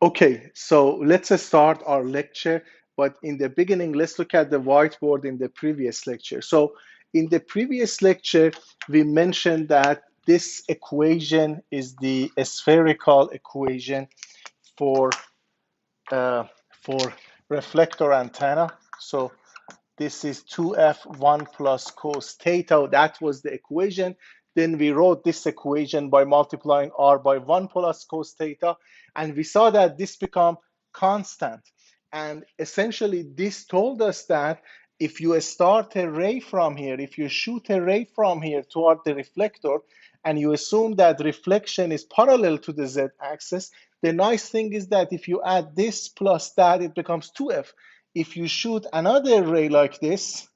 Okay, so let's start our lecture. But in the beginning, let's look at the whiteboard in the previous lecture. So in the previous lecture, we mentioned that this equation is the spherical equation for uh, for reflector antenna. So this is 2f1 plus cos theta. That was the equation. Then we wrote this equation by multiplying r by 1 plus cos theta. And we saw that this become constant. And essentially, this told us that if you start a ray from here, if you shoot a ray from here toward the reflector, and you assume that reflection is parallel to the z-axis, the nice thing is that if you add this plus that, it becomes 2f. If you shoot another ray like this,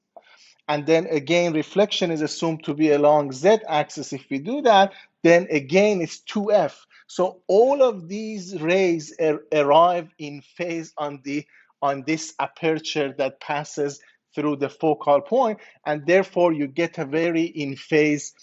and then again reflection is assumed to be along z-axis, if we do that, then again it's 2f. So all of these rays arrive in phase on this aperture that passes through the focal point, and therefore you get a very in phase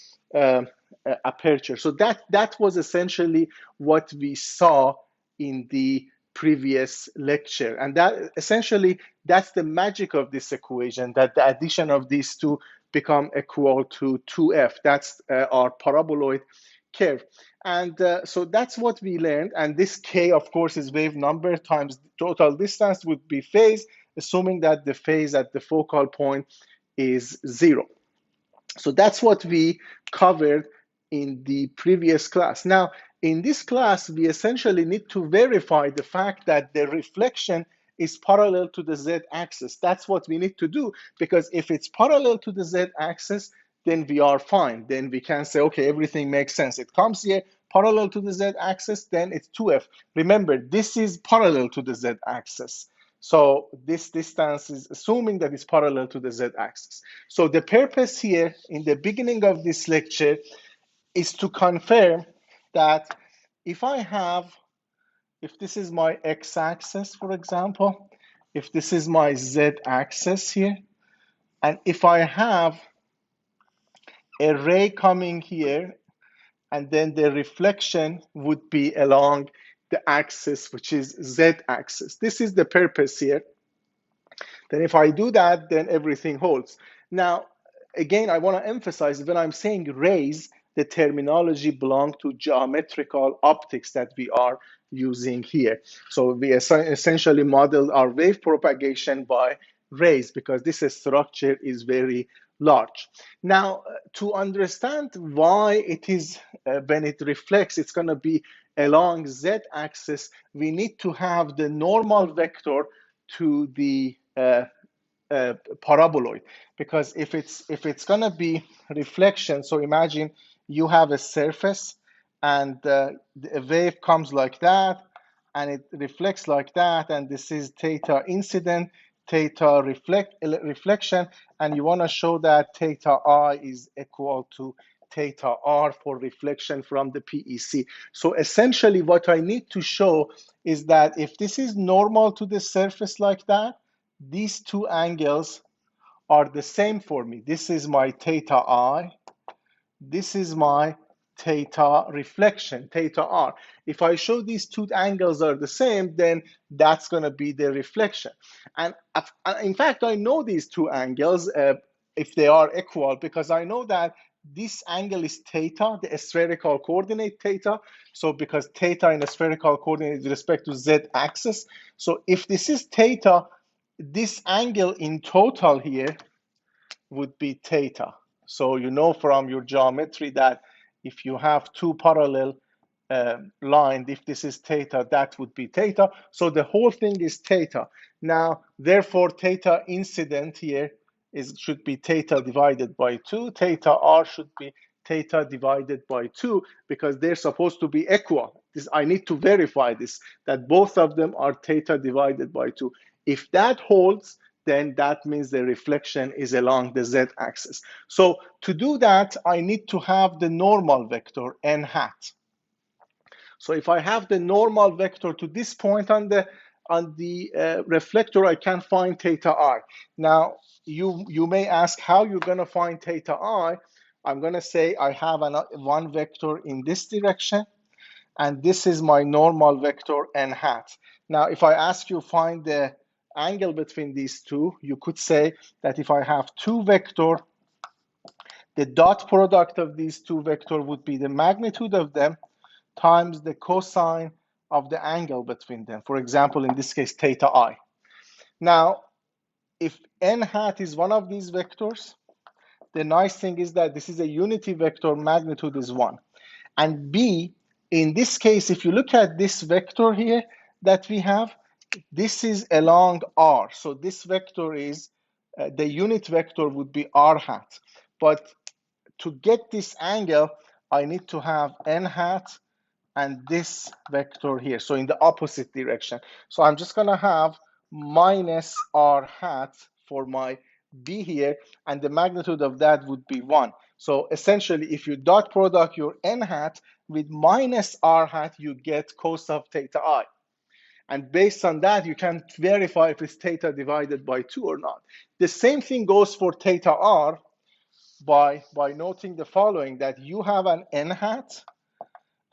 aperture. So that was essentially what we saw in the previous lecture, and that essentially that's the magic of this equation, that the addition of these two become equal to 2f. That's our paraboloid curve. And so that's what we learned. And this k, of course, is wave number times total distance would be phase, assuming that the phase at the focal point is 0. So that's what we covered in the previous class. Now, in this class, we essentially need to verify the fact that the reflection is parallel to the z-axis. That's what we need to do, because if it's parallel to the z-axis, then we are fine. Then we can say, okay, everything makes sense. It comes here parallel to the z-axis, then it's 2f. Remember, this is parallel to the z-axis. So this distance is assuming that it's parallel to the z-axis. So the purpose here in the beginning of this lecture is to confirm that if this is my x-axis, for example, if this is my z-axis here, and if I have a ray coming here, and then the reflection would be along the axis, which is z-axis. This is the purpose here. Then if I do that, then everything holds. Now, again, I want to emphasize when I'm saying rays, the terminology belongs to geometrical optics that we are using here. So we essentially modeled our wave propagation by rays because this structure is very large. Now, to understand why it is, when it reflects, it's going to be along z-axis, we need to have the normal vector to the paraboloid, because if it's going to be reflection, so imagine you have a surface and a wave comes like that and it reflects like that, and this is theta incident, theta reflection, and you want to show that theta I is equal to theta R for reflection from the PEC. So essentially what I need to show is that if this is normal to the surface like that, these two angles are the same for me. This is my theta I. This is my theta reflection, theta R. If I show these two angles are the same, then that's going to be the reflection. And in fact, I know these two angles, if they are equal, because I know that this angle is theta, the spherical coordinate theta. So because theta in the spherical coordinate with respect to z-axis. So if this is theta, this angle in total here would be theta. So you know from your geometry that if you have two parallel lines, if this is theta, that would be theta. So the whole thing is theta. Now, therefore, theta incident here should be theta divided by 2. Theta r should be theta divided by 2 because they're supposed to be equal. I need to verify this, that both of them are theta divided by 2. If that holds, then that means the reflection is along the z-axis. So to do that, I need to have the normal vector n hat. So if I have the normal vector to this point on the reflector, I can find theta r. Now, you may ask how you're going to find theta I. I'm going to say I have one vector in this direction, and this is my normal vector n hat. Now, if I ask you find the angle between these two, you could say that if I have two vector, the dot product of these two vector would be the magnitude of them times the cosine of the angle between them. For example, in this case, theta I. Now, if n hat is one of these vectors, the nice thing is that this is a unity vector, magnitude is 1. And B, in this case, if you look at this vector here that we have, this is along R. So this vector is, the unit vector would be R hat. But to get this angle, I need to have n hat and this vector here, so in the opposite direction. So I'm just gonna have minus r hat for my b here, and the magnitude of that would be 1. So essentially, if you dot product your n hat with minus r hat, you get cos of theta I. And based on that, you can verify if it's theta divided by 2 or not. The same thing goes for theta r by noting the following, that you have an n hat,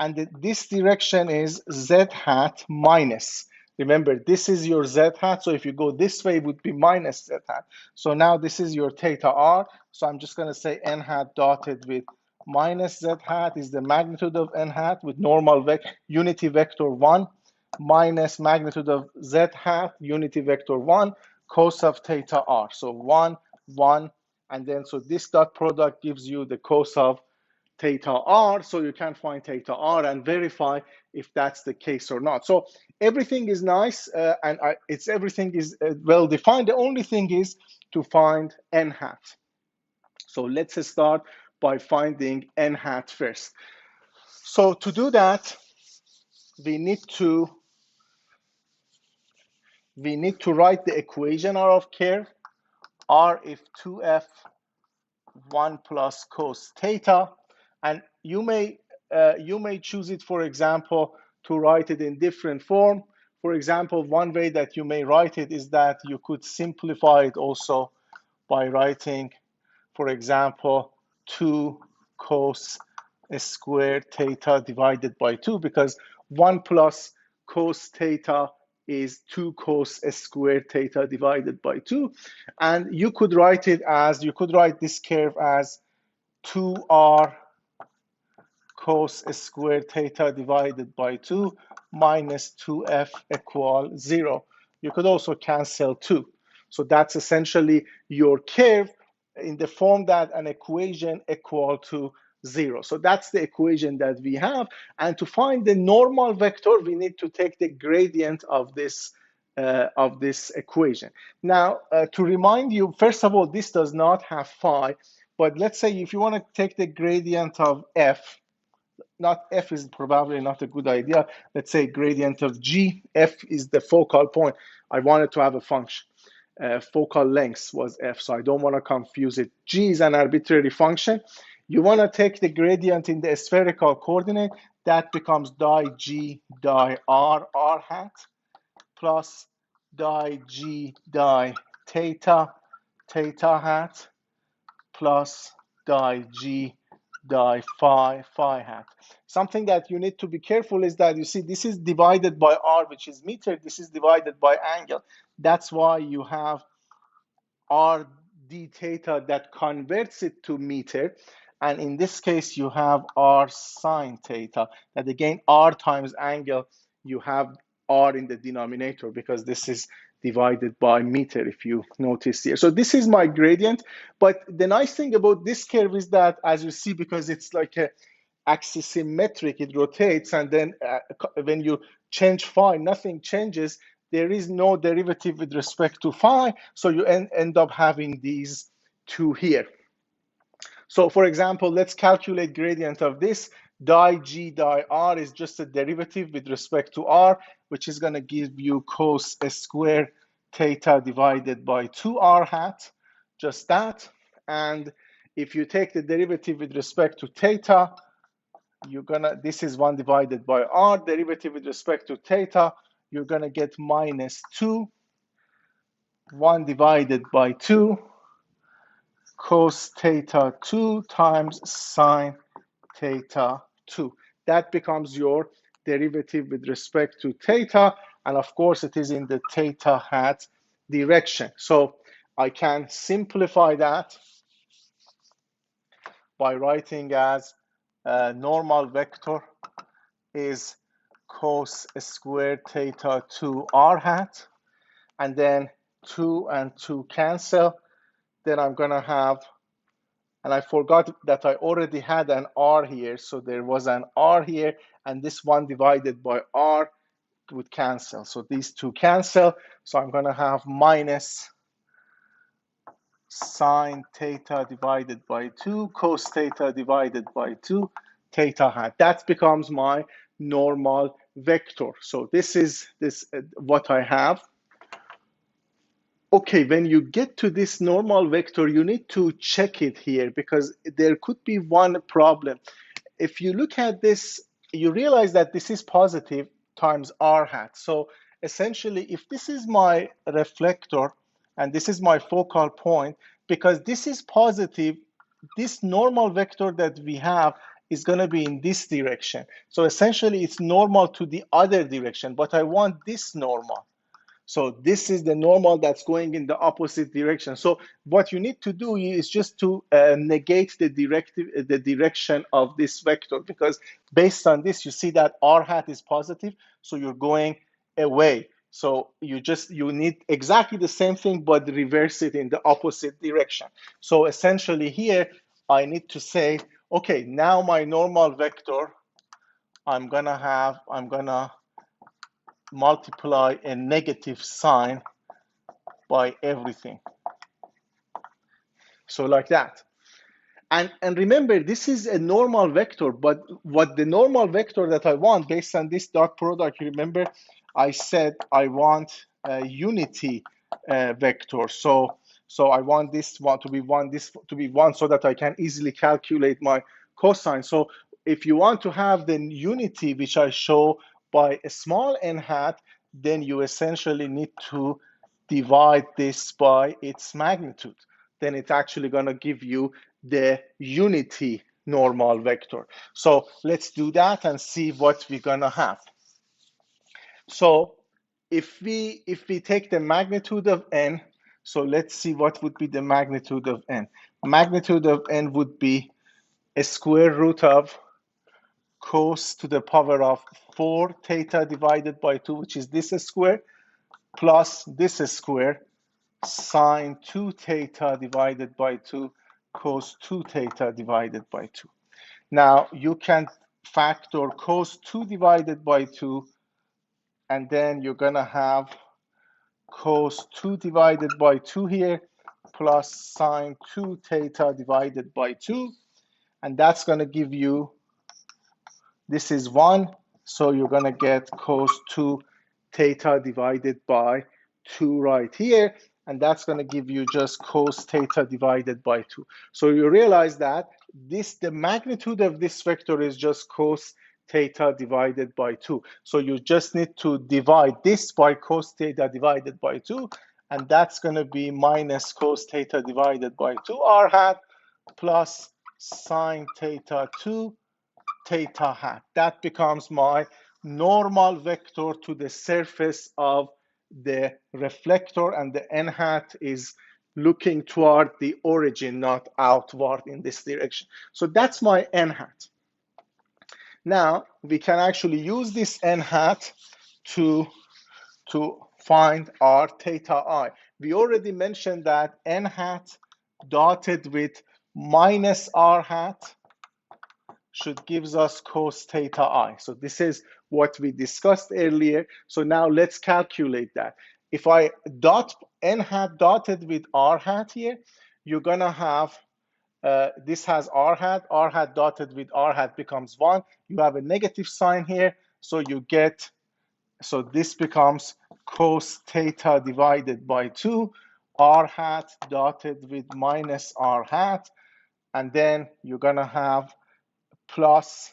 and this direction is z hat minus. Remember, this is your z hat, so if you go this way, it would be minus z hat. So now this is your theta r, so I'm just going to say n hat dotted with minus z hat is the magnitude of n hat with normal unity vector 1 minus magnitude of z hat unity vector 1 cos of theta r. So 1, 1, and then so this dot product gives you the cos of theta r, so you can find theta r and verify if that's the case or not. So everything is nice, and everything is well defined. The only thing is to find n hat. So let's start by finding n hat first. So to do that, we need to write the equation of curve r if 2f 1 plus cos theta, and you may choose it, for example, to write it in different form. For example, one way that you may write it is that you could simplify it also by writing, for example, 2 cos squared theta divided by 2, because 1 plus cos theta is 2 cos squared theta divided by 2. And you could write this curve as 2r cos squared theta divided by 2 minus 2f equal 0. You could also cancel 2. So that's essentially your curve in the form that an equation equal to 0. So that's the equation that we have. And to find the normal vector, we need to take the gradient of this equation. Now, to remind you, first of all, this does not have phi, but let's say if you want to take the gradient of f, not f is probably not a good idea. Let's say gradient of g. F is the focal point. I wanted to have a function. Focal length was f, so I don't want to confuse it. G is an arbitrary function. You want to take the gradient in the spherical coordinate. That becomes di g di r hat plus di g di theta hat plus di g di phi hat. Something that you need to be careful is that you see this is divided by r, which is meter. This is divided by angle. That's why you have r d theta that converts it to meter. And in this case, you have r sine theta. That again, r times angle, you have r in the denominator because this is divided by meter, if you notice here. So this is my gradient. But the nice thing about this curve is that, as you see, because it's like a axisymmetric, it rotates, and then when you change phi, nothing changes. There is no derivative with respect to phi, so you end up having these two here. So for example, let's calculate gradient of this. Di g di r is just a derivative with respect to r, which is going to give you cos squared theta divided by 2r hat, just that. And if you take the derivative with respect to theta, this is 1 divided by r, derivative with respect to theta, you're going to get minus 2, 1 divided by 2, cos theta 2 times sine theta 2. That becomes your derivative with respect to theta, and of course it is in the theta hat direction. So I can simplify that by writing as normal vector is cos squared theta 2 r hat, and then 2 and 2 cancel. Then I'm going to have, and I forgot that I already had an r here, so there was an r here, and this one divided by r would cancel. So these two cancel, so I'm going to have minus sine theta divided by 2 cos theta divided by 2 theta hat. That becomes my normal vector. So this is what I have. Okay, when you get to this normal vector, you need to check it here because there could be one problem. If you look at this, you realize that this is positive times r hat. So essentially, if this is my reflector and this is my focal point, because this is positive, this normal vector that we have is going to be in this direction. So essentially, it's normal to the other direction, but I want this normal. So this is the normal that's going in the opposite direction. So what you need to do is just to negate the direction of this vector, because based on this, you see that r hat is positive, so you're going away. So you need exactly the same thing, but reverse it in the opposite direction. So essentially here, I need to say, okay, now my normal vector, I'm gonna multiply a negative sign by everything. So like that. And remember, this is a normal vector, but what the normal vector that I want based on this dot product, remember, I said I want a unity vector. So I want this one to be one, this to be one, so that I can easily calculate my cosine. So if you want to have the unity, which I show by a small n hat, then you essentially need to divide this by its magnitude. Then it's actually going to give you the unity normal vector. So let's do that and see what we're going to have. So if we take the magnitude of n, so let's see what would be the magnitude of n. Magnitude of n would be a square root of cos to the power of 4 theta divided by 2, which is this square, plus this square, sine 2 theta divided by 2 cos 2 theta divided by 2. Now you can factor cos 2 divided by 2, and then you're going to have cos 2 divided by 2 here, plus sine 2 theta divided by 2, and that's going to give you, this is 1, so you're going to get cos 2 theta divided by 2 right here, and that's going to give you just cos theta divided by 2. So you realize that the magnitude of this vector is just cos theta divided by 2. So you just need to divide this by cos theta divided by 2, and that's going to be minus cos theta divided by 2 r hat plus sine theta 2 theta hat. That becomes my normal vector to the surface of the reflector, and the n hat is looking toward the origin, not outward in this direction. So that's my n hat. Now we can actually use this n hat to find our theta I. We already mentioned that n hat dotted with minus r hat should gives us cos theta I. So this is what we discussed earlier. So now let's calculate that. If I dot n hat dotted with r hat here, you're gonna have this has r hat dotted with r hat becomes 1. You have a negative sign here, so you get, so this becomes cos theta divided by 2, r hat dotted with minus r hat, and then you're gonna have plus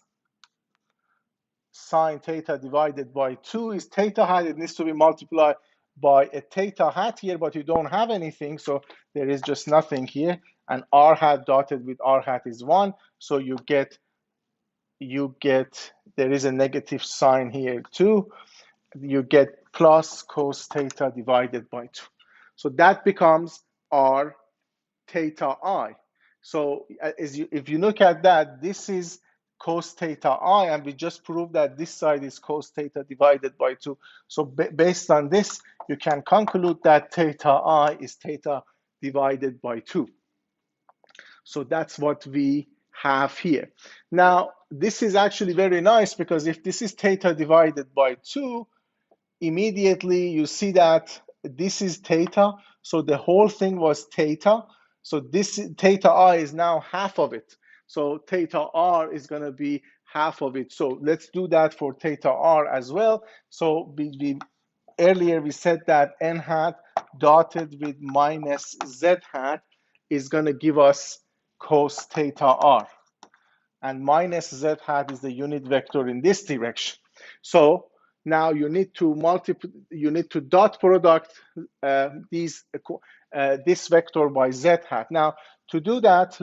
sine theta divided by 2 is theta hat. It needs to be multiplied by a theta hat here, but you don't have anything, so there is just nothing here. And r hat dotted with r hat is 1, so you get you get, there is a negative sign here too, you get plus cos theta divided by 2. So that becomes our theta I. So if you look at that, this is cos theta I, and we just proved that this side is cos theta divided by 2. So based on this, you can conclude that theta I is theta divided by 2. So that's what we have here. Now, this is actually very nice because if this is theta divided by 2, immediately you see that this is theta. So the whole thing was theta. So this theta I is now half of it. So theta R is going to be half of it. So let's do that for theta R as well. So earlier we said that n hat dotted with minus z hat is going to give us cos theta R. And minus z hat is the unit vector in this direction. So now you need to dot product this vector by z hat. Now to do that,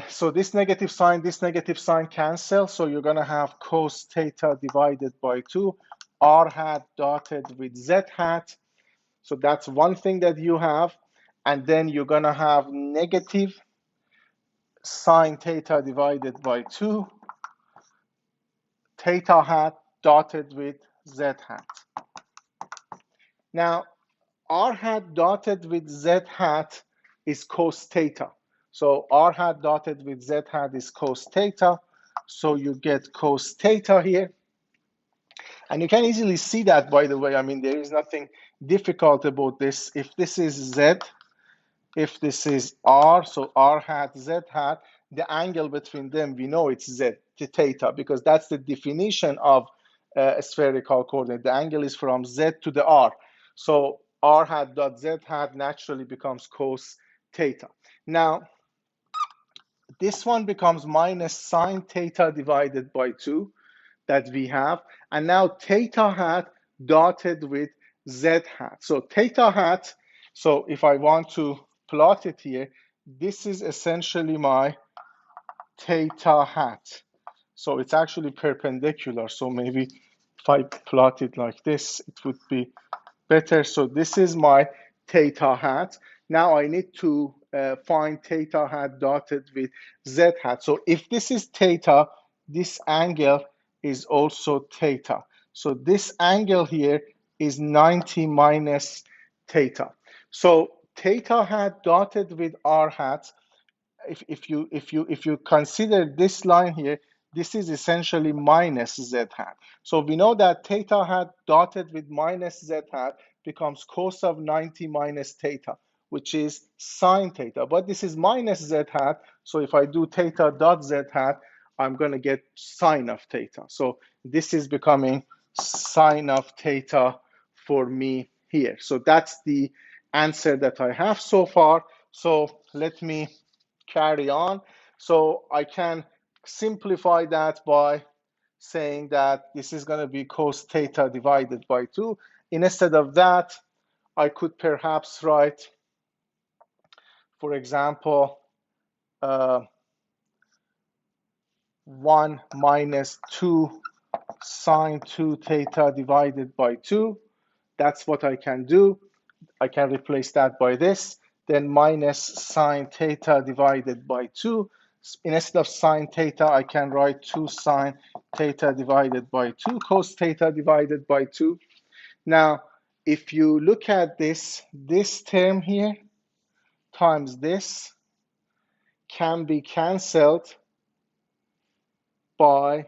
so this negative sign cancel. So you're going to have cos theta divided by 2, r hat dotted with z hat. So that's one thing that you have. And then you're going to have negative sine theta divided by 2, theta hat dotted with z hat. Now, r hat dotted with z hat is cos theta. So r hat dotted with z hat is cos theta. So you get cos theta here. And you can easily see that, by the way. I mean, there is nothing difficult about this. If this is z, if this is r, so r hat, z hat, the angle between them, we know it's z, theta, because that's the definition of a spherical coordinate. The angle is from z to the r. So r hat dot z hat naturally becomes cos theta. Now, this one becomes minus sine theta divided by 2 that we have. And now theta hat dotted with z hat. So theta hat, so if I want to plot it here, this is essentially my theta hat. So it's actually perpendicular. So maybe if I plot it like this, it would be better. So this is my theta hat. Now I need to find theta hat dotted with z hat. So if this is theta, this angle is also theta. So this angle here is 90 minus theta. So theta hat dotted with r hat, if you consider this line here, this is essentially minus z hat. So we know that theta hat dotted with minus z hat becomes cos of 90 minus theta, which is sine theta. But this is minus z hat, so if I do theta dot z hat, I'm going to get sine of theta. So this is becoming sine of theta for me here. So that's the answer that I have so far. So let me carry on. So I can simplify that by saying that this is going to be cos theta divided by 2. Instead of that, I could perhaps write, for example, 1 minus 2 sine 2 theta divided by 2. That's what I can do. I can replace that by this. Then minus sine theta divided by 2. Instead of sine theta, I can write 2 sine theta divided by 2 cos theta divided by 2. Now, if you look at this term here times this can be cancelled by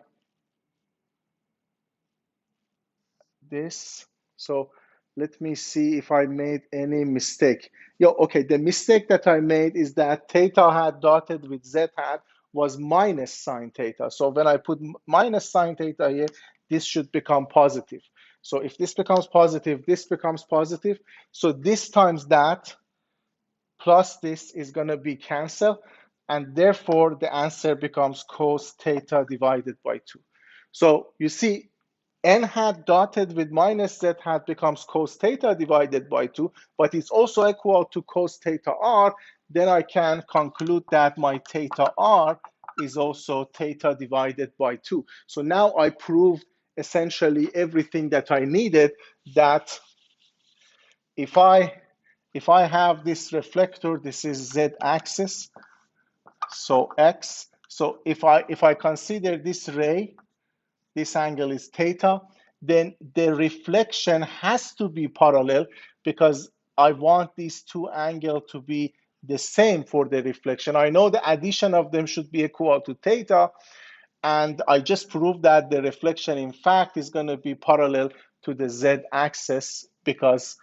this. So let me see if I made any mistake. Okay, the mistake that I made is that theta hat dotted with z hat was minus sine theta. So when I put minus sine theta here, this should become positive. So if this becomes positive, this becomes positive. So this times that plus this is going to be cancelled. And therefore, the answer becomes cos theta divided by 2. So you see, n hat dotted with minus z hat becomes cos theta divided by 2, but it's also equal to cos theta r. Then I can conclude that my theta r is also theta divided by 2. So now I proved essentially everything that I needed, that if I have this reflector, this is z axis, so x. So if I consider this ray, this angle is theta, then the reflection has to be parallel, because I want these two angles to be the same for the reflection. I know the addition of them should be equal to theta, and I just proved that the reflection in fact is going to be parallel to the z axis, because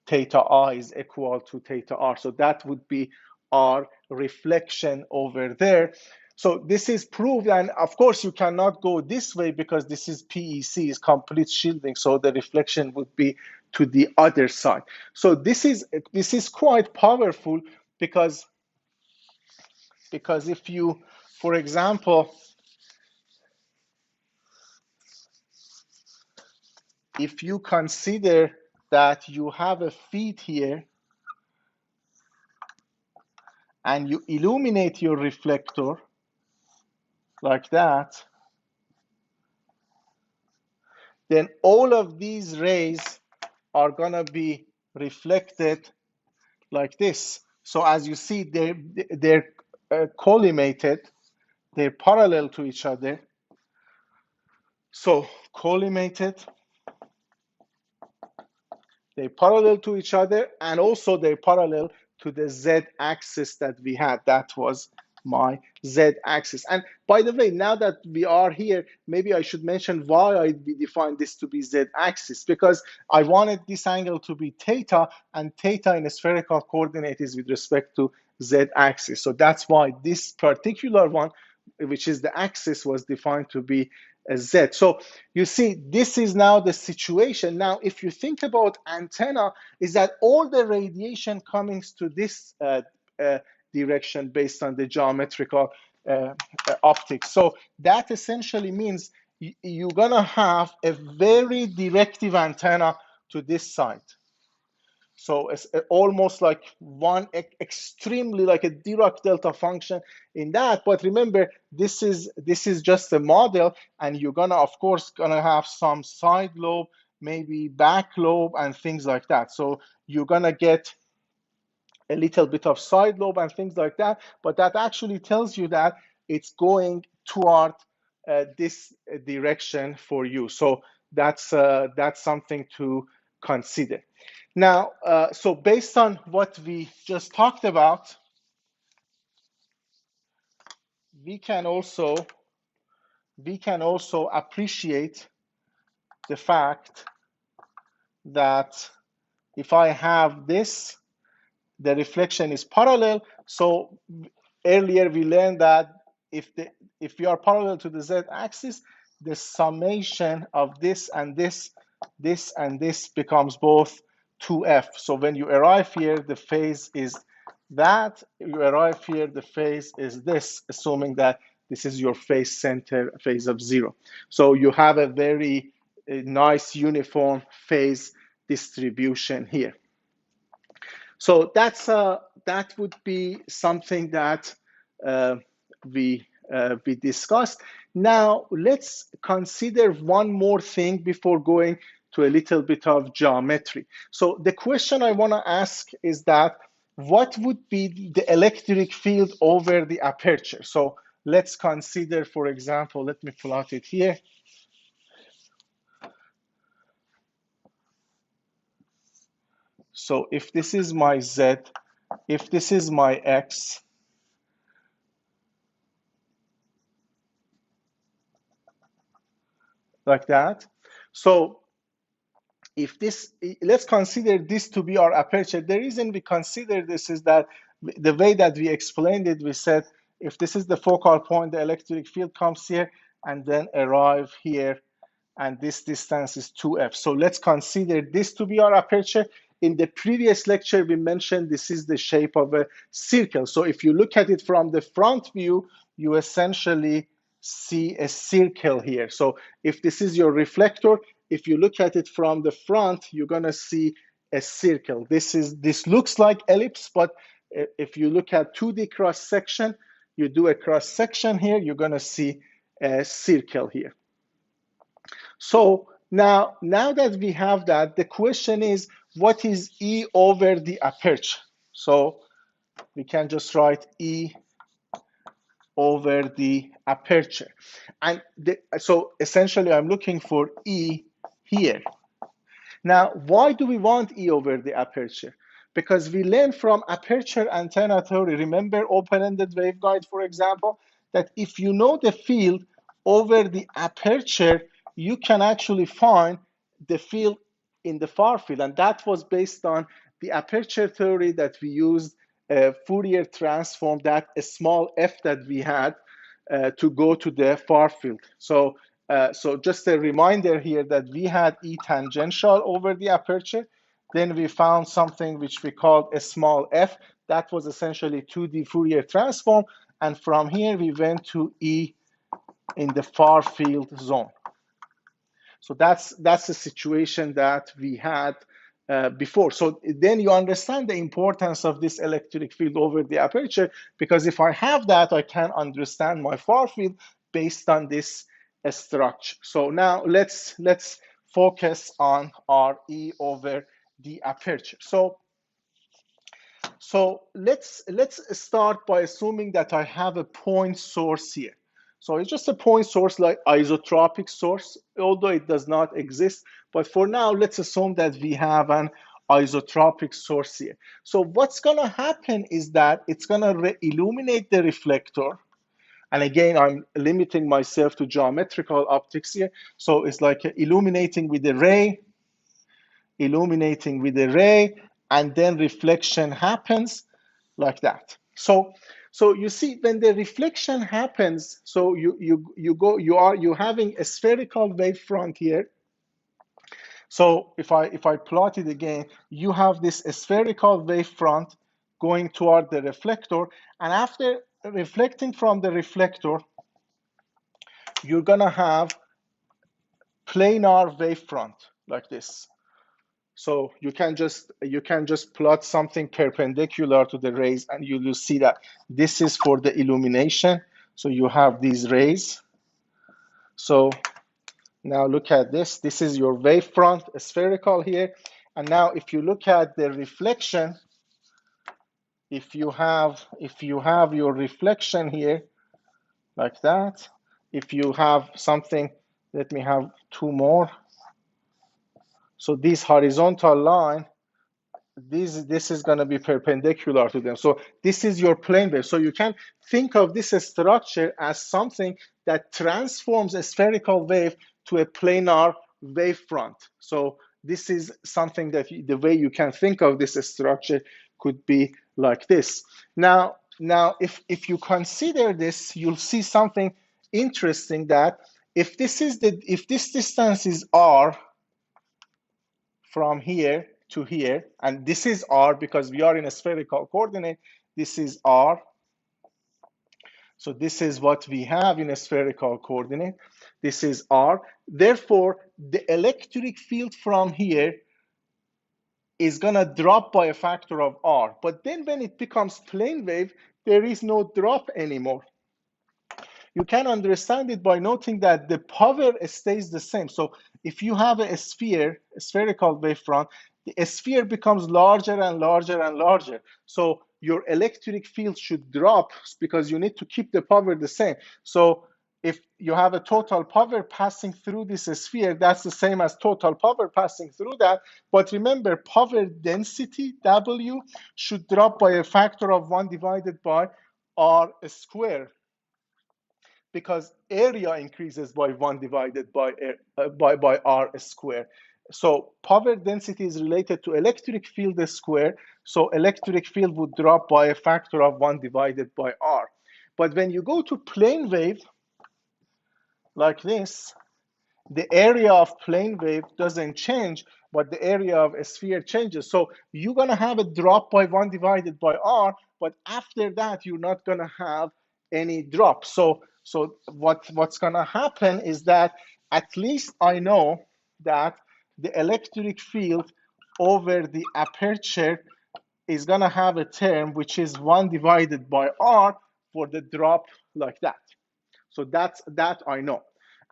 theta r is equal to theta r. So that would be our reflection over there. So this is proved, and of course you cannot go this way because this is PEC, is complete shielding, so the reflection would be to the other side. So this is quite powerful, because if you, for example, if you consider that you have a feed here and you illuminate your reflector like that, then all of these rays are gonna be reflected like this. So as you see, they're collimated, they're parallel to each other. So collimated, they're parallel to each other, and also they're parallel to the z-axis that we had. That was my z-axis. And by the way, now that we are here, maybe I should mention why I defined this to be z-axis, because I wanted this angle to be theta, and theta in a spherical coordinate is with respect to z-axis. So that's why this particular one, which is the axis, was defined to be a z. So you see, this is now the situation. Now, if you think about antenna, is that all the radiation coming to this direction based on the geometrical optics. So that essentially means you're gonna have a very directive antenna to this side. So it's almost like one extremely like a Dirac delta function in that. But remember, this is just a model, and you're gonna, of course, gonna have some side lobe, maybe back lobe, and things like that. So you're gonna get a little bit of side lobe and things like that. But that actually tells you that it's going toward this direction for you. So that's something to consider. Now, so based on what we just talked about, we can also appreciate the fact that if I have this, the reflection is parallel. So earlier we learned that if we are parallel to the z-axis, the summation of this and this and this becomes both 2f. So when you arrive here, the phase is that. You arrive here, the phase is this, assuming that this is your phase center, phase of 0. So you have a very nice uniform phase distribution here. So that would be something that we discussed. Now let's consider one more thing before going to a little bit of geometry. So the question I want to ask is that what would be the electric field over the aperture? So let's consider, for example, let me plot it here. So if this is my Z, if this is my X, like that. So if this, let's consider this to be our aperture. The reason we consider this is that the way that we explained it, we said, if this is the focal point, the electric field comes here and then arrive here, and this distance is 2f. So let's consider this to be our aperture. In the previous lecture, we mentioned this is the shape of a circle. So if you look at it from the front view, you essentially see a circle here. So if this is your reflector, if you look at it from the front, you're gonna see a circle. This looks like ellipse, but if you look at 2D cross section, you do a cross section here, you're going to see a circle here. So now that we have that, the question is, what is E over the aperture? So we can just write E over the aperture. And so essentially, I'm looking for E here. Now, why do we want E over the aperture? Because we learned from aperture antenna theory, remember open-ended waveguide, for example, that if you know the field over the aperture, you can actually find the field in the far field. And that was based on the aperture theory that we used, Fourier transform, that a small f that we had to go to the far field. So just a reminder here that we had E tangential over the aperture. Then we found something which we called a small f. That was essentially 2D Fourier transform. And from here, we went to E in the far field zone. So that's the situation that we had before. So then you understand the importance of this electric field over the aperture, because if I have that, I can understand my far field based on this structure. So now let's focus on our E over the aperture. So let's start by assuming that I have a point source here. So it's just a point source like isotropic source, although it does not exist. But for now, let's assume that we have an isotropic source here. So what's going to happen is that it's going to illuminate the reflector. And again, I'm limiting myself to geometrical optics here. So it's like illuminating with a ray, illuminating with a ray, and then reflection happens like that. So you see, when the reflection happens, so you're having a spherical wavefront here. So if I plot it again, you have this spherical wavefront going toward the reflector, and after reflecting from the reflector, you're gonna have planar wavefront like this. So you can just plot something perpendicular to the rays, and you will see that this is for the illumination. So you have these rays. So now look at this. This is your wavefront, spherical here. And now if you look at the reflection, if you have your reflection here like that, if you have something, let me have two more. So this horizontal line, this is going to be perpendicular to them. So this is your plane wave. So you can think of this structure as something that transforms a spherical wave to a planar wavefront. So this is something that the way you can think of this structure could be like this. Now if you consider this, you'll see something interesting, that if this distance is r from here to here, and this is r because we are in a spherical coordinate, this is r. So this is what we have in a spherical coordinate. This is r. Therefore, the electric field from here is going to drop by a factor of r. But then when it becomes plane wave, there is no drop anymore. You can understand it by noting that the power stays the same. So if you have a sphere, a spherical wavefront, the sphere becomes larger and larger and larger. So your electric field should drop because you need to keep the power the same. So if you have a total power passing through this sphere, that's the same as total power passing through that. But remember, power density, W, should drop by a factor of 1 divided by R squared, because area increases by 1 divided by r squared. So power density is related to electric field square. So electric field would drop by a factor of 1 divided by r. But when you go to plane wave like this, the area of plane wave doesn't change, but the area of a sphere changes. So you're going to have a drop by 1 divided by r, but after that, you're not going to have any drop. So what's going to happen is that at least I know that the electric field over the aperture is going to have a term which is 1 divided by r, for the drop like that. So that I know.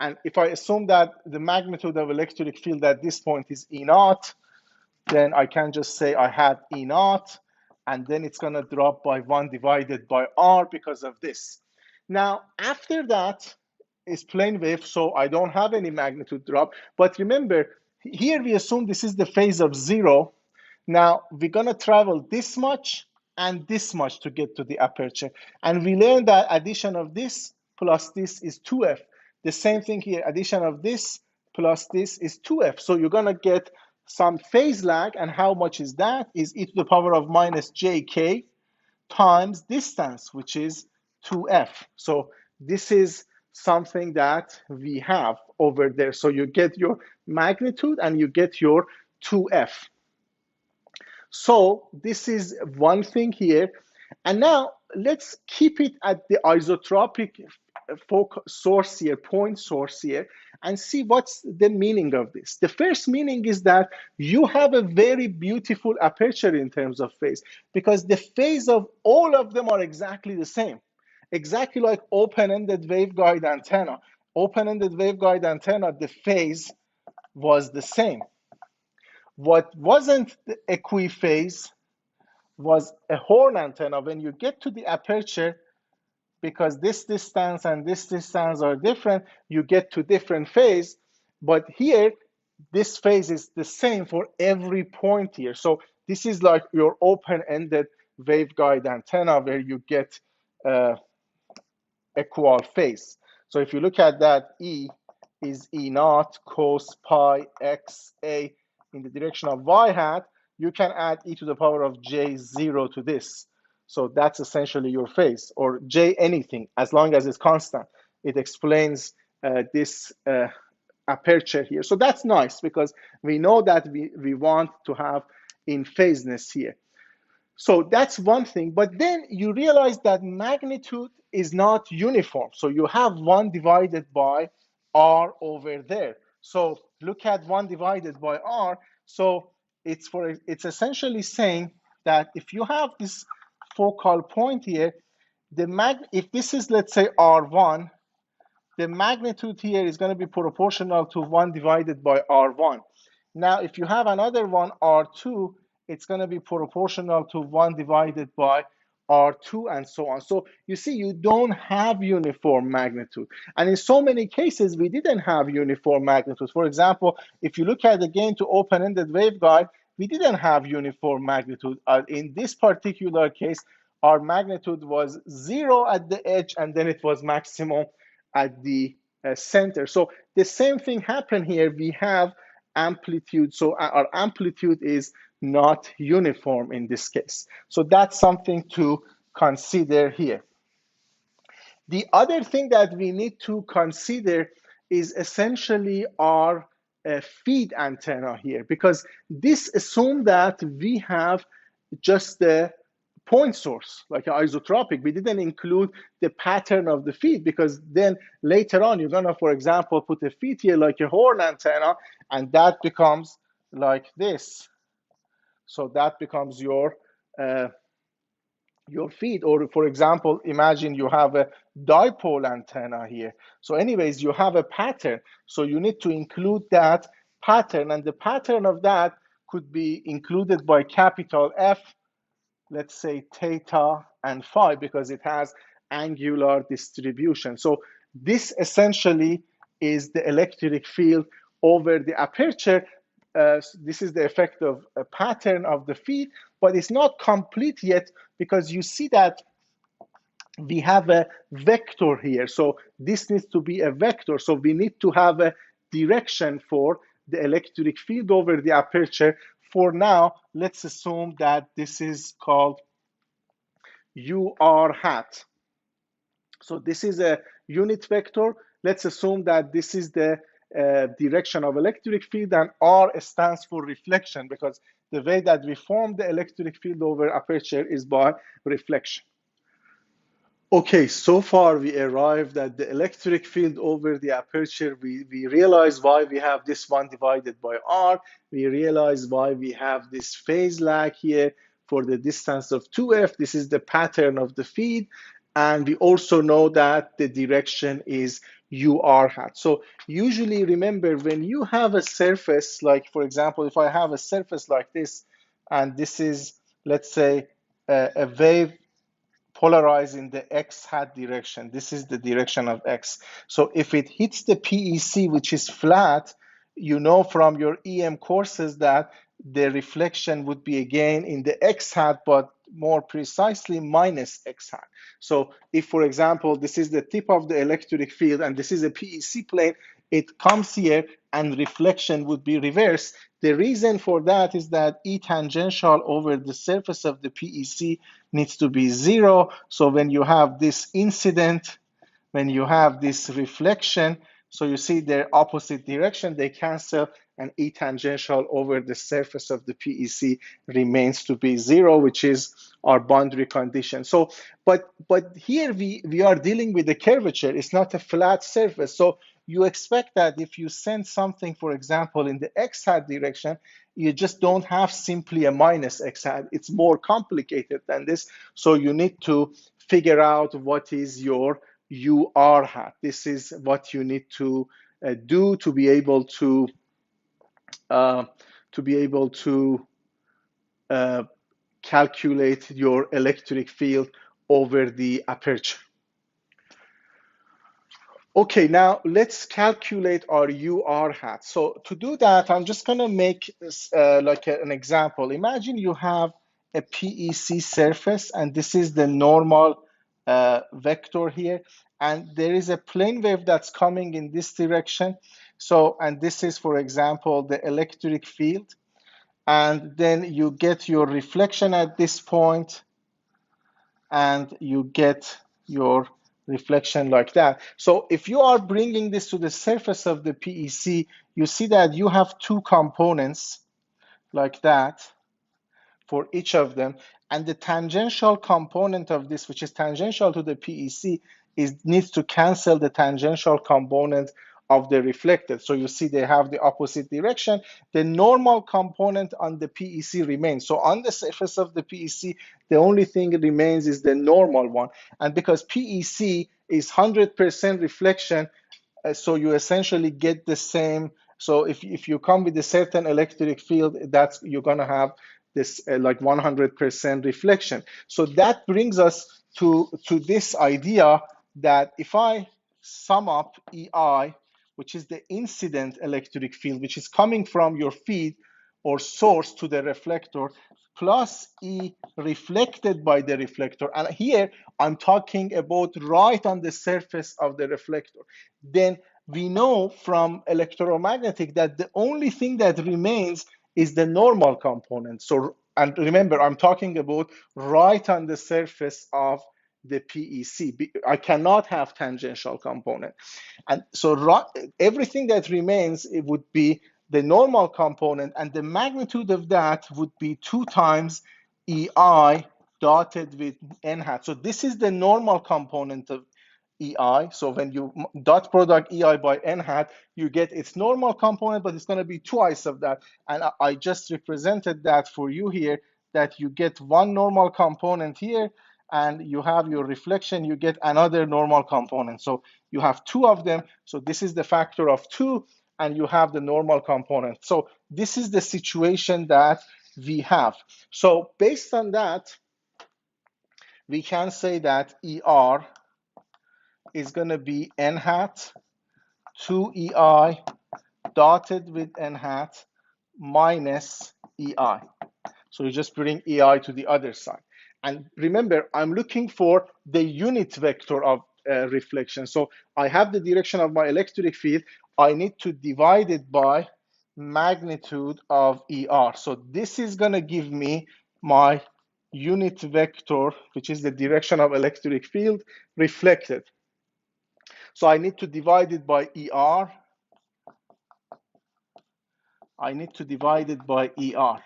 And if I assume that the magnitude of electric field at this point is E naught, then I can just say I had E naught, and then it's going to drop by 1 divided by R because of this. Now, after that is plane wave, so I don't have any magnitude drop. But remember, here we assume this is the phase of 0. Now, we're going to travel this much and this much to get to the aperture. And we learned that addition of this plus this is 2f. The same thing here, addition of this plus this is 2f. So you're going to get some phase lag, and how much is that? Is e to the power of minus jk times distance, which is 2f. So this is something that we have over there. So you get your magnitude and you get your 2f. So this is one thing here. And now let's keep it at the isotropic source here, point source here, and see what's the meaning of this. The first meaning is that you have a very beautiful aperture in terms of phase, because the phase of all of them are exactly the same, exactly like open-ended waveguide antenna. Open-ended waveguide antenna, the phase was the same. What wasn't the equiphase was a horn antenna. When you get to the aperture, because this distance and this distance are different, you get to different phase. But here, this phase is the same for every point here. So this is like your open-ended waveguide antenna where you get equal phase. So if you look at that, E is E naught cos pi x a in the direction of y hat, you can add e to the power of j0 to this. So that's essentially your phase, or j anything, as long as it's constant. It explains this aperture here. So that's nice, because we know that we want to have in phaseness here. So that's one thing. But then you realize that magnitude is not uniform. So you have 1 divided by r over there. So look at 1 divided by r. So it's essentially saying that if you have this focal point here, if this is, let's say, r1, the magnitude here is going to be proportional to 1 divided by r1. Now, if you have another one, r2, it's going to be proportional to 1 divided by r2, and so on. So you see, you don't have uniform magnitude. And in so many cases, we didn't have uniform magnitude. For example, if you look at again to open-ended waveguide, we didn't have uniform magnitude. In this particular case, our magnitude was 0 at the edge, and then it was maximum at the center. So the same thing happened here. We have amplitude. So our amplitude is not uniform in this case. So that's something to consider here. The other thing that we need to consider is essentially our feed antenna here, because this assumes that we have just the point source, like an isotropic. We didn't include the pattern of the feed, because then later on, you're gonna, for example, put a feed here like a horn antenna, and that becomes like this. So that becomes your feed. Or for example, imagine you have a dipole antenna here. So anyways, you have a pattern. So you need to include that pattern, and the pattern of that could be included by capital F, let's say theta and phi, because it has angular distribution. So this essentially is the electric field over the aperture. This is the effect of a pattern of the feed, but it's not complete yet, because you see that we have a vector here. So this needs to be a vector. So we need to have a direction for the electric field over the aperture. For now, let's assume that this is called UR hat. So this is a unit vector. Let's assume that this is the direction of electric field, and R stands for reflection, because the way that we form the electric field over aperture is by reflection. Okay, so far we arrived at the electric field over the aperture. We realize why we have this 1 divided by R. We realize why we have this phase lag here for the distance of 2f. This is the pattern of the feed. And we also know that the direction is UR hat. So usually remember, when you have a surface, like for example, if I have a surface like this, and this is, let's say, a wave polarized in the x hat direction. This is the direction of x. So if it hits the PEC, which is flat, you know from your EM courses that the reflection would be again in the x hat, but more precisely minus x hat. So if, for example, this is the tip of the electric field and this is a PEC plane, it comes here and reflection would be reversed. The reason for that is that E tangential over the surface of the PEC needs to be 0. So when you have this incident, when you have this reflection, so you see their opposite direction, they cancel, and E tangential over the surface of the PEC remains to be 0, which is our boundary condition. So, but here we are dealing with the curvature. It's not a flat surface. So you expect that if you send something, for example, in the x hat direction, you just don't have simply a minus x hat. It's more complicated than this. So you need to figure out what is your UR hat. This is what you need to do to be able to uh, uh, calculate your electric field over the aperture. Okay, now let's calculate our UR hat. So to do that, I'm just going to make like an example. Imagine you have a PEC surface, and this is the normal vector here. And there is a plane wave that's coming in this direction. So, and this is, for example, the electric field. And then you get your reflection at this point, and you get your reflection like that. So if you are bringing this to the surface of the PEC, you see that you have two components like that for each of them. And the tangential component of this, which is tangential to the PEC, needs to cancel the tangential component of the reflected. So you see they have the opposite direction. The normal component on the PEC remains. So on the surface of the PEC, the only thing that remains is the normal one. And because PEC is 100% reflection, so you essentially get the same. So if you come with a certain electric field, that's you're gonna have this like 100% reflection. So that brings us to this idea that if I sum up EI, which is the incident electric field, which is coming from your feed or source to the reflector, plus E reflected by the reflector, and here I'm talking about right on the surface of the reflector, then we know from electromagnetic that the only thing that remains is the normal component. So, and remember, I'm talking about right on the surface of the PEC. I cannot have tangential component. And so everything that remains, it would be the normal component, and the magnitude of that would be 2 times EI dotted with n hat. So this is the normal component of EI. So when you dot product EI by n hat, you get its normal component, but it's going to be twice of that. And I just represented that for you here, that you get one normal component here, and you have your reflection, you get another normal component. So you have two of them. So this is the factor of 2, and you have the normal component. So this is the situation that we have. So based on that, we can say that ER is going to be n hat 2EI dotted with n hat minus EI. So you just bring EI to the other side. And remember, I'm looking for the unit vector of reflection. So I have the direction of my electric field. I need to divide it by magnitude of ER. So this is going to give me my unit vector, which is the direction of electric field reflected. So I need to divide it by ER. I need to divide it by ER.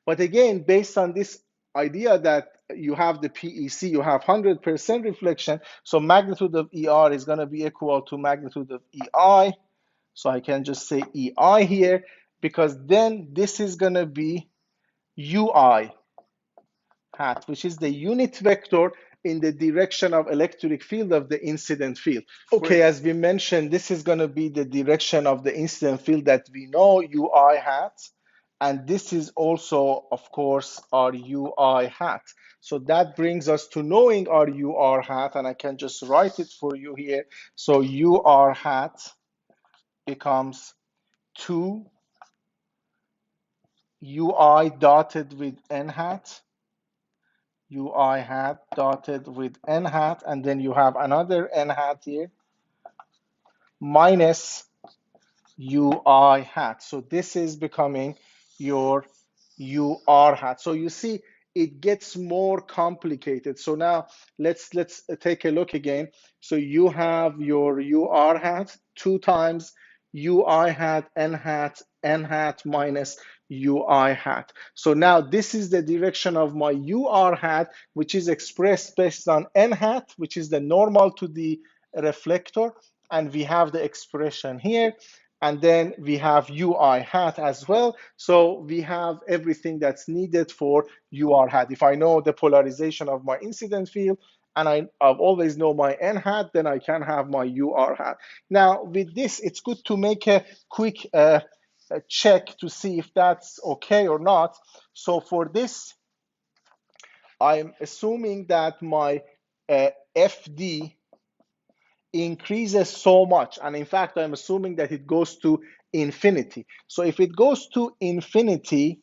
But again, based on this idea that you have the PEC, you have 100% reflection, so magnitude of ER is going to be equal to magnitude of EI. So I can just say EI here, because then this is going to be UI hat, which is the unit vector in the direction of electric field of the incident field. Okay, as we mentioned, this is going to be the direction of the incident field that we know, ui hat. And this is also, of course, our ui hat. So that brings us to knowing our ur hat, and I can just write it for you here. So ur hat becomes 2 ui dotted with n hat, ui hat dotted with n hat, and then you have another n hat here, minus ui hat. So this is becoming your ur hat. So you see, it gets more complicated. So now let's take a look again. So you have your ur hat 2 times ui hat n hat minus ui hat. So now this is the direction of my ur hat, which is expressed based on n hat, which is the normal to the reflector, and we have the expression here. And then we have ui hat as well. So we have everything that's needed for ur hat. If I know the polarization of my incident field, and I always know my n hat, then I can have my ur hat. Now with this, it's good to make a quick check to see if that's okay or not. So for this, I'm assuming that my fd increases so much, and in fact I'm assuming that it goes to infinity. So if it goes to infinity,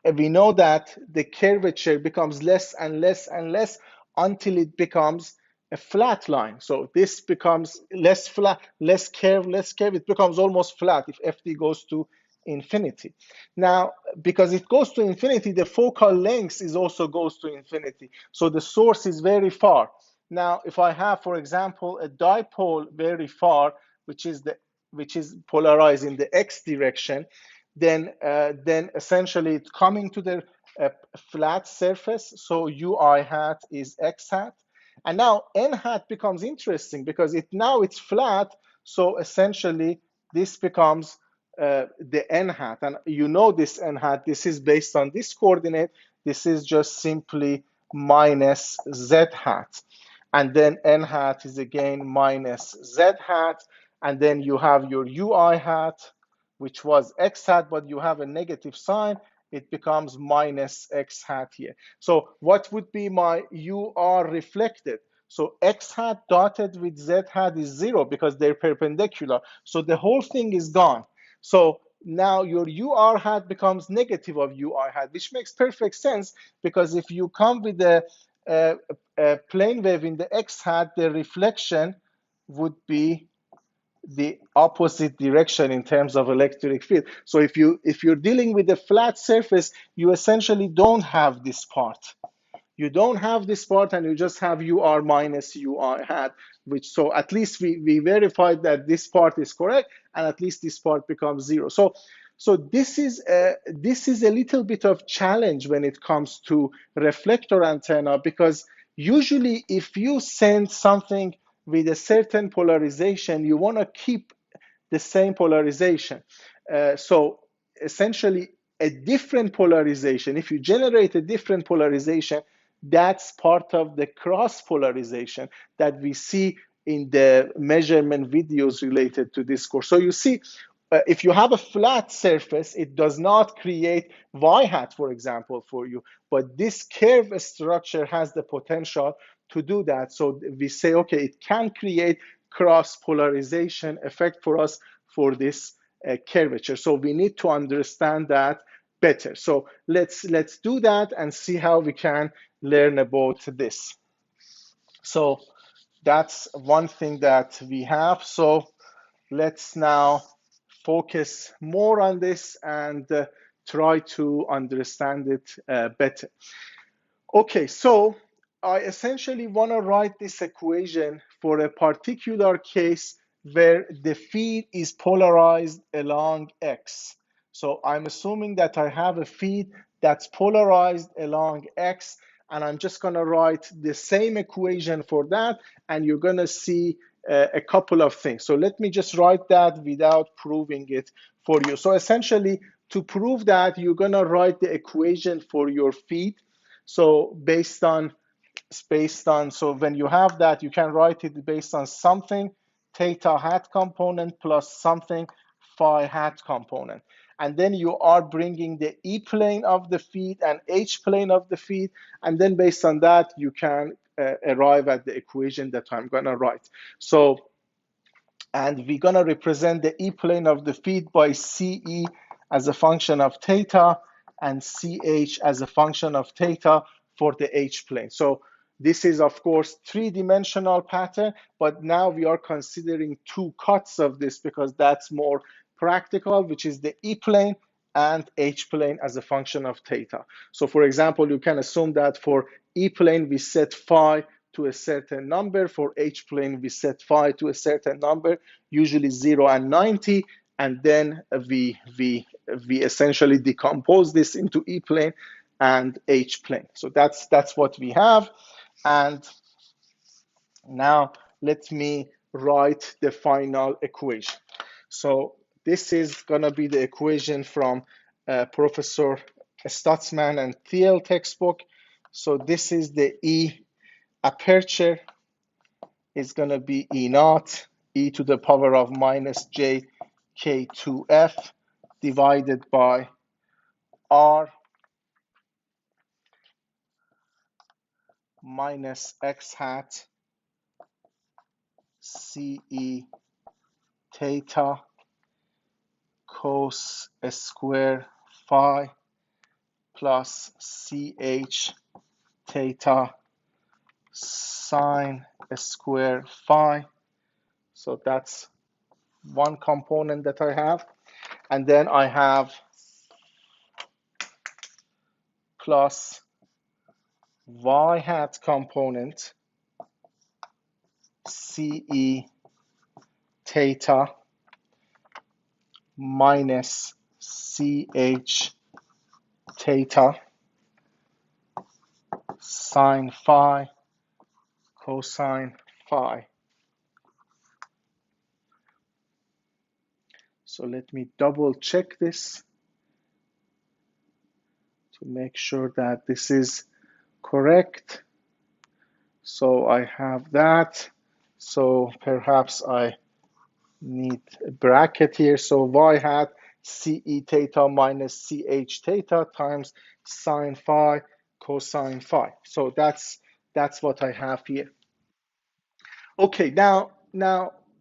we know that the curvature becomes less and less and less until it becomes a flat line. So this becomes less flat, less curve, it becomes almost flat if fd goes to infinity. Now because it goes to infinity, the focal length is also goes to infinity, so the source is very far. Now if I have, for example, a dipole very far, which is polarized in the x direction, then essentially it's coming to the flat surface. So ui hat is x hat, and now n hat becomes interesting because it's flat. So essentially this becomes the n hat, and you know this n hat, this is based on this coordinate. This is just simply minus z hat, and then n hat is again minus z hat, and then you have your ui hat, which was x hat, but you have a negative sign, it becomes minus x hat here. So what would be my ur reflected? So x hat dotted with z hat is 0 because they're perpendicular. So the whole thing is gone. So now your ur hat becomes negative of ui hat, which makes perfect sense, because if you come with a plane wave in the x hat, the reflection would be the opposite direction in terms of electric field. So if you're dealing with a flat surface, you essentially don't have this part. You don't have this part, and you just have ur minus ui hat, which, so at least we verified that this part is correct, and at least this part becomes 0. So this is a little bit of challenge when it comes to reflector antenna, because usually if you send something with a certain polarization, you want to keep the same polarization. So essentially a different polarization, if you generate a different polarization, that's part of the cross polarization that we see in the measurement videos related to this course. So you see, if you have a flat surface, it does not create y hat, for example, for you, but this curve structure has the potential to do that. So we say, okay, it can create cross polarization effect for us for this curvature. So we need to understand that better. So let's do that and see how we can learn about this. So that's one thing that we have. So let's now focus more on this and try to understand it better. Okay, so I essentially want to write this equation for a particular case where the feed is polarized along x. So I'm assuming that I have a feed that's polarized along x, and I'm just going to write the same equation for that, and you're going to see a couple of things. So let me just write that without proving it for you. So essentially, to prove that, you're going to write the equation for your feed. So based on based on, so when you have that, you can write it based on something theta hat component plus something phi hat component. And then you are bringing the E plane of the feed and H plane of the feed. And then based on that, you can arrive at the equation that I'm going to write. So, and we're going to represent the E plane of the feed by CE as a function of theta and CH as a function of theta for the H plane. So this is, of course, three-dimensional pattern, but now we are considering two cuts of this because that's more practical, which is the E plane and H plane as a function of theta. So for example, you can assume that for E plane, we set phi to a certain number. For H plane, we set phi to a certain number, usually 0 and 90. And then we essentially decompose this into E plane and H plane. So that's what we have. And now let me write the final equation. So this is going to be the equation from Professor Stutzman and Thiel textbook. So this is the E aperture is going to be E naught, e to the power of minus j k2f divided by r minus x hat ce theta cos square phi plus ch theta sine square phi. So that's one component that I have. And then I have plus y hat component ce theta minus ch theta sine phi cosine phi. So let me double check this to make sure that this is correct. So I have that. So perhaps I need a bracket here. So y hat ce theta minus ch theta times sine phi cosine phi. So that's what I have here. Okay,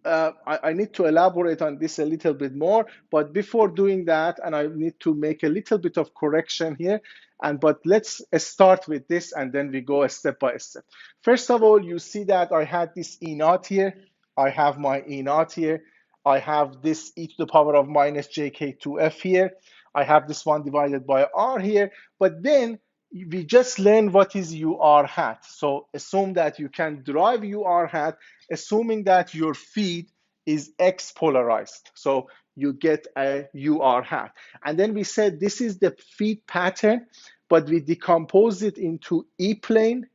I need to elaborate on this a little bit more, but before doing that, and I need to make a little bit of correction here, but let's start with this and then we go step by step. First of all, you see that I had this E naught here. I have my E naught here. I have this e to the power of minus jk2f here. I have this one divided by r here, but then we just learned what is UR hat. So assume that you can derive UR hat, assuming that your feed is X polarized. So you get a UR hat. And then we said this is the feed pattern, but we decompose it into E plane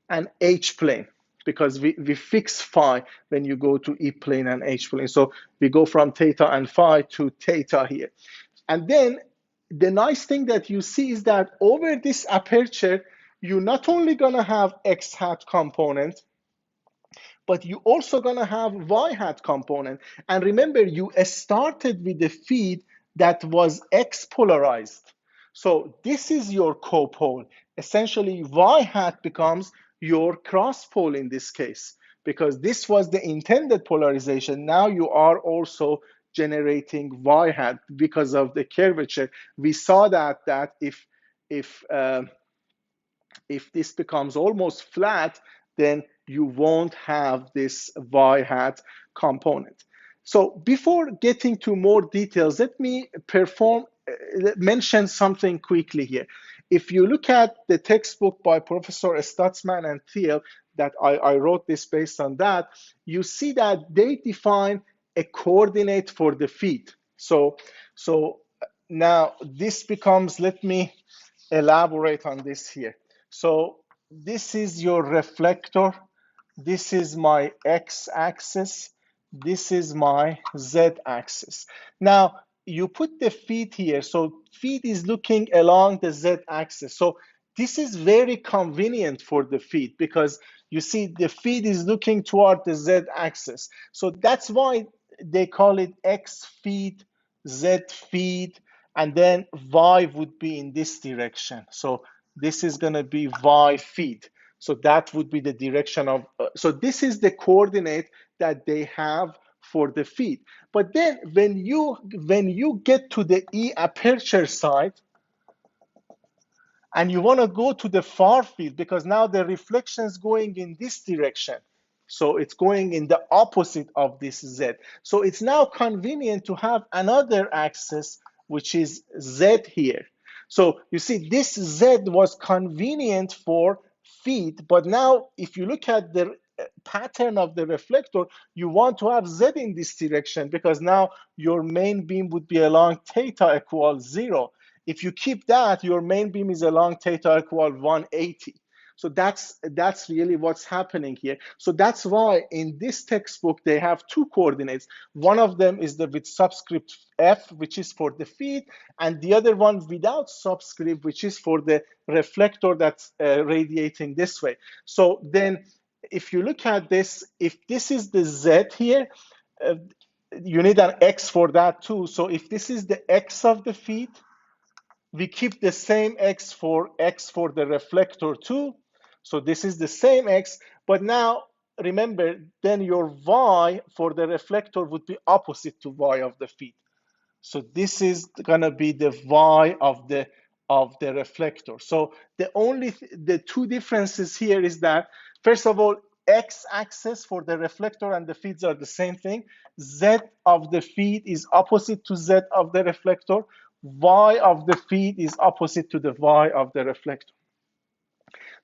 and H plane because we fix phi when you go to E plane and H plane. So we go from theta and phi to theta here. And then the nice thing that you see is that over this aperture, you're not only going to have X hat component, but you also going to have Y hat component. And remember, you started with the feed that was X polarized. So this is your copole. Essentially, Y hat becomes your cross pole in this case, because this was the intended polarization. Now you are also generating y hat because of the curvature. We saw that if this becomes almost flat, then you won't have this y hat component. So before getting to more details, let me mention something quickly here. If you look at the textbook by Professor Stutzman and Thiel, that I wrote this based on that, you see that they define a coordinate for the feed. So now this becomes, let me elaborate on this here. So this is your reflector. This is my x-axis. This is my z-axis. Now, you put the feed here. So feed is looking along the z-axis. So This is very convenient for the feed because you see the feed is looking toward the Z axis. So that's why they call it X feed, Z feed, and then Y would be in this direction. So this is going to be Y feed. So that would be the direction of, so this is the coordinate that they have for the feed. But then when you get to the E aperture side, and you want to go to the far field because now the reflection is going in this direction. So it's going in the opposite of this Z. So it's now convenient to have another axis, which is Z here. So you see, this Z was convenient for feed, but now if you look at the pattern of the reflector, you want to have Z in this direction because now your main beam would be along theta equals 0. If you keep that, your main beam is along theta equal 180. So that's really what's happening here. So that's why in this textbook they have two coordinates. One of them is the with subscript f, which is for the feed, and the other one without subscript, which is for the reflector that's radiating this way. So then if you look at this, if this is the z here, uh, you need an x for that too. So if this is the x of the feed, we keep the same x for the reflector too. So this is the same x, but now remember, then your y for the reflector would be opposite to y of the feed. So this is gonna be the y of the reflector. So the two differences here is that, first of all, x-axis for the reflector and the feeds are the same thing. Z of the feed is opposite to Z of the reflector. Y of the feed is opposite to the Y of the reflector.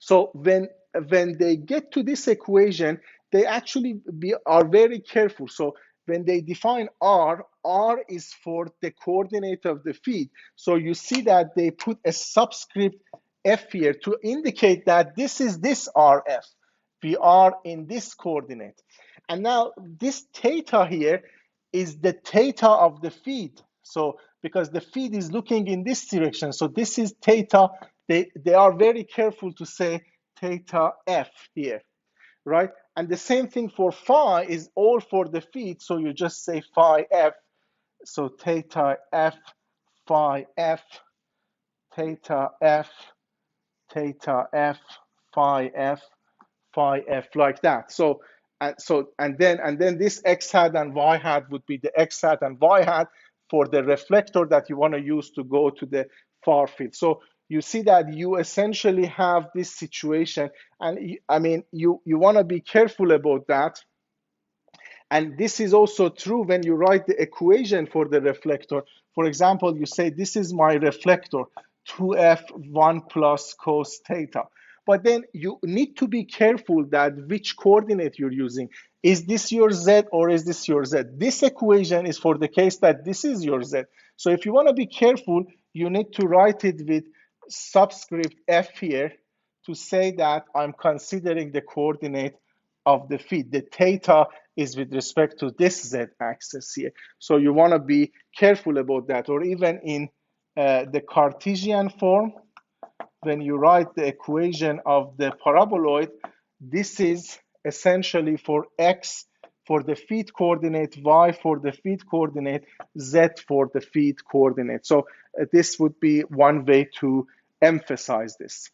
So when they get to this equation, they actually are very careful. So when they define R is for the coordinate of the feed. So you see that they put a subscript F here to indicate that this is this RF. We are in this coordinate. And now this theta here is the theta of the feed. So because the feed is looking in this direction, so this is theta. They are very careful to say theta F here, right? And the same thing for phi is all for the feed, so you just say phi F. So theta F, phi F, theta F, theta F, phi F, phi F, like that. So and then this x hat and y hat would be the x hat and y hat for the reflector that you want to use to go to the far field. So you see that you essentially have this situation, and I mean you want to be careful about that. And this is also true when you write the equation for the reflector. For example, you say this is my reflector, 2f1 plus cos theta. But then you need to be careful that which coordinate you're using. Is this your z or is this your z? This equation is for the case that this is your z. So if you want to be careful, you need to write it with subscript f here to say that I'm considering the coordinate of the feed. The theta is with respect to this z-axis here. So you want to be careful about that. Or even in the Cartesian form, when you write the equation of the paraboloid, this is essentially for x for the feed coordinate, y for the feed coordinate, z for the feed coordinate. So this would be one way to emphasize this.